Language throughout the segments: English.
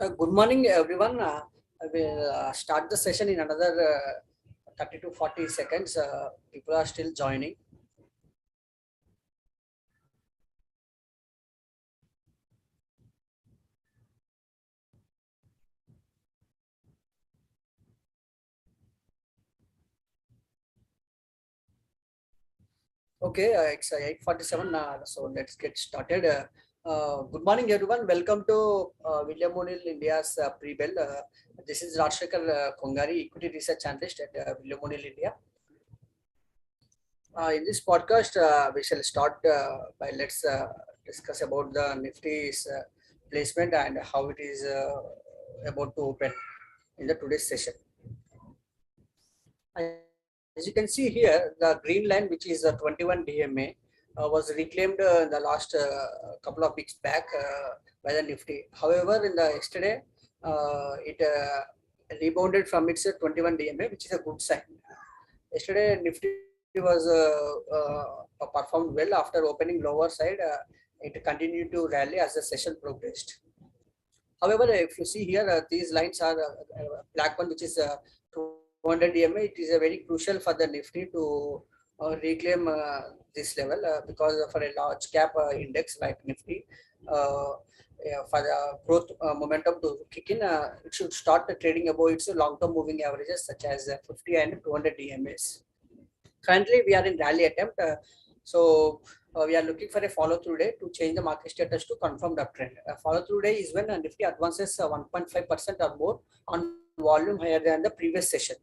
Good morning, everyone. I will start the session in another 30 to 40 seconds. People are still joining. Okay, it's 8:47. So let's get started. Good morning, everyone. Welcome to William O'Neill India's pre-bell. This is Rajasekhar Kongari, equity research analyst at William O'Neill India. In this podcast, we shall start by let's discuss about the Nifty's placement and how it is about to open in the today's session. As you can see here, the green line, which is 21 DMA, was reclaimed in the last couple of weeks back by the Nifty. However, in the yesterday, it rebounded from its 21 DMA, which is a good sign. Yesterday, Nifty was performed well after opening lower side. It continued to rally as the session progressed. However, if you see here, these lines are black one, which is 200 EMA. It is very crucial for the Nifty to reclaim this level because for a large cap index like Nifty, for the growth momentum to kick in, it should start trading above its long-term moving averages such as 50 and 200 EMAs. Currently, we are in rally attempt. We are looking for a follow-through day to change the market status to confirmed uptrend. Follow-through day is when Nifty advances 1.5% or more on volume higher than the previous session.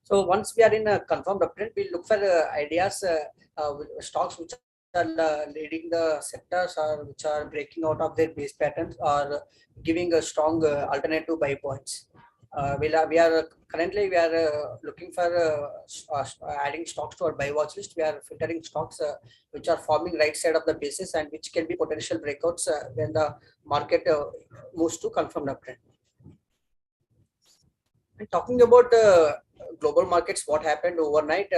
So once we are in a confirmed uptrend, we look for ideas, stocks which are leading the sectors or which are breaking out of their base patterns or giving a strong alternative buy points. We are currently looking for adding stocks to our buy watch list. We are filtering stocks which are forming right side of the basis and which can be potential breakouts when the market moves to confirmed uptrend. And talking about global markets, what happened overnight?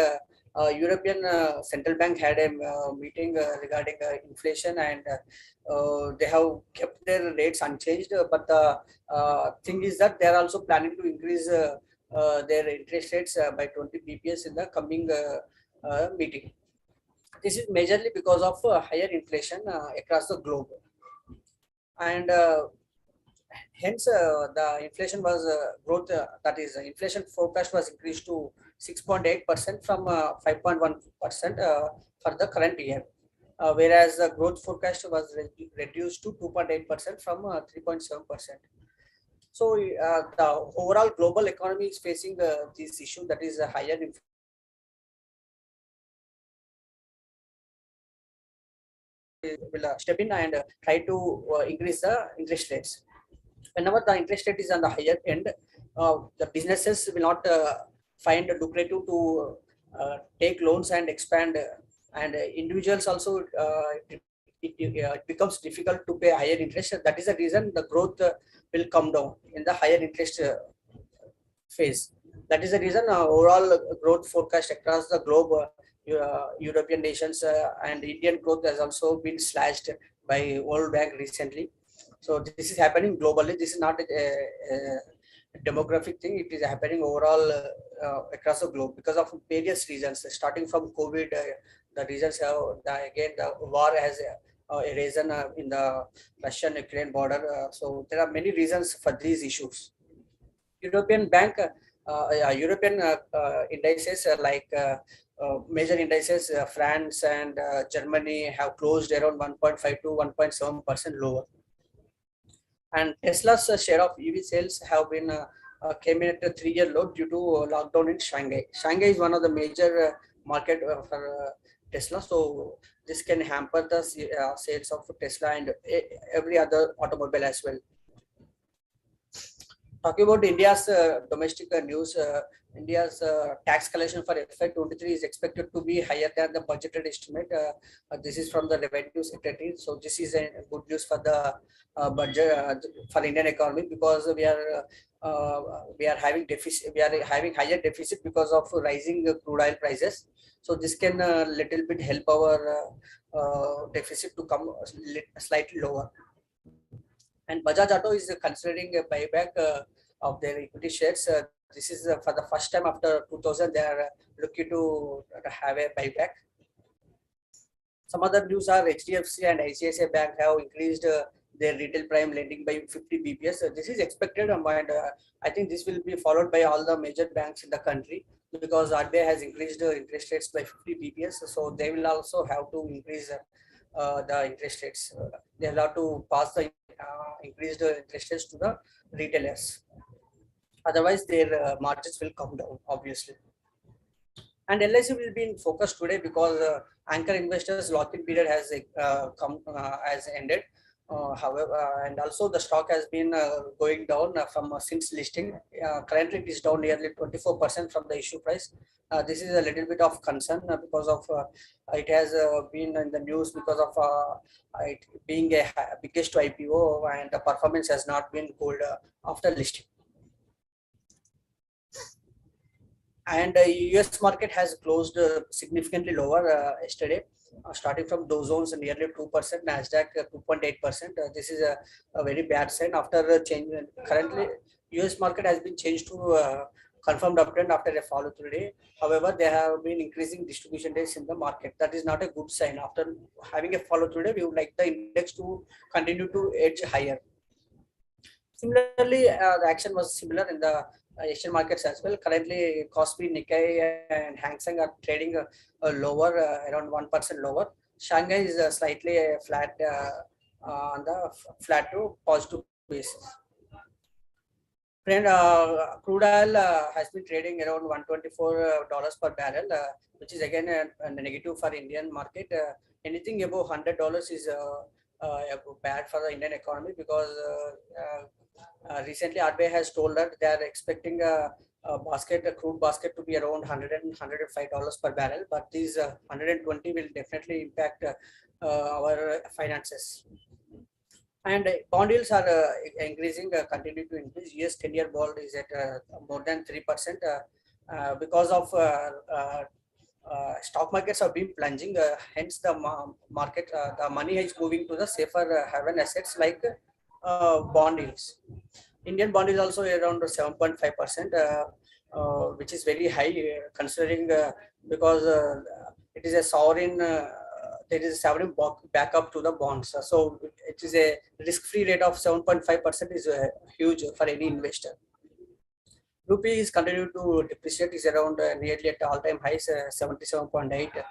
European Central Bank had a meeting regarding inflation, and they have kept their rates unchanged. But the thing is that they are also planning to increase their interest rates by 20 bps in the coming meeting. This is majorly because of higher inflation across the globe, and hence the inflation was growth. That is, inflation forecast was increased to 6.8% from 5.1% for the current year, whereas the growth forecast was reduced to 2.8% from 3.7%. So the overall global economy is facing this issue, that is a higher inflation. Will step in and try to increase the interest rates. Whenever the interest rate is on the higher end, the businesses will not find it lucrative to take loans and expand, and individuals also it becomes difficult to pay higher interest. That is the reason the growth will come down in the higher interest phase. That is the reason overall growth forecast across the globe, European nations and Indian growth has also been slashed by World Bank recently. So this is happening globally. This is not a demographic thing. It is happening overall across the globe because of various reasons. Starting from COVID, the reasons have the war has arisen in the Russian-Ukraine border. So there are many reasons for these issues. European indices like major indices, France and Germany have closed around 1.5 to 1.7% lower. And Tesla's share of EV sales have been came in at a 3-year low due to lockdown in Shanghai. Shanghai is one of the major market for Tesla, so this can hamper the sales of Tesla and every other automobile as well. Talking about India's domestic news, India's tax collection for FY23 is expected to be higher than the budgeted estimate. This is from the Revenue Secretary. So this is a good news for the budget for Indian economy, because we are having deficit. We are having higher deficit because of rising crude oil prices. So this can little bit help our deficit to come slightly lower. And Bajaj Auto is considering a buyback of their equity shares. This is for the first time after 2000 they are looking to have a buyback. Some other news are HDFC and ICICI Bank have increased their retail prime lending by 50 bps. This is expected, and I think this will be followed by all the major banks in the country because RBI has increased interest rates by 50 bps. So they will also have to increase the interest rates. They will have to pass the increased interest rates to the retailers. Otherwise, their margins will come down, obviously. And LIC will be in focus today because anchor investors lock-in period has ended. However, and also the stock has been going down from since listing. Currently, it is down nearly 24% from the issue price. This is a little bit of concern because of it has been in the news because of it being a biggest IPO, and the performance has not been good after listing. And US market has closed significantly lower yesterday, starting from Dow Jones nearly 2%, Nasdaq 2.8%. This is a very bad sign after a change. Currently, US market has been changed to confirmed uptrend after a follow through day. However, they have been increasing distribution days in the market. That is not a good sign. After having a follow through day, we would like the index to continue to edge higher. Similarly, the action was similar in the Asian markets as well. Currently, Kospi, Nikkei, and Hang Seng are trading lower, around 1% lower. Shanghai is slightly flat on the flat to positive basis. Friend, crude oil has been trading around $124 per barrel, which is again a negative for Indian market. Anything above $100 is bad for the Indian economy because recently RBI has told that they are expecting a crude basket to be around $100 and $105 per barrel, but these 120 will definitely impact our finances. And bond yields are increasing, continue to increase. US 10-year bond is at more than 3% because of stock markets have been plunging. Hence, the market, the money is moving to the safer haven assets like bond yields. Indian bond is also around 7.5%, which is very high considering because it is a sovereign. There is a sovereign backup to the bonds. So it is a risk-free rate of 7.5% is huge for any investor. Rupee is continuing to depreciate, is around nearly at all-time highs, 77.8.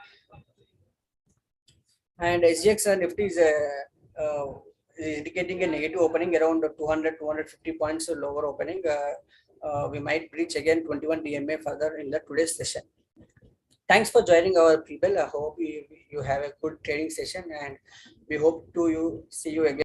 And SGX Nifty is indicating a negative opening around 200-250 points lower opening. We might breach again 21 DMA further in the today's session. Thanks for joining our people. I hope you have a good trading session, and we hope to see you again.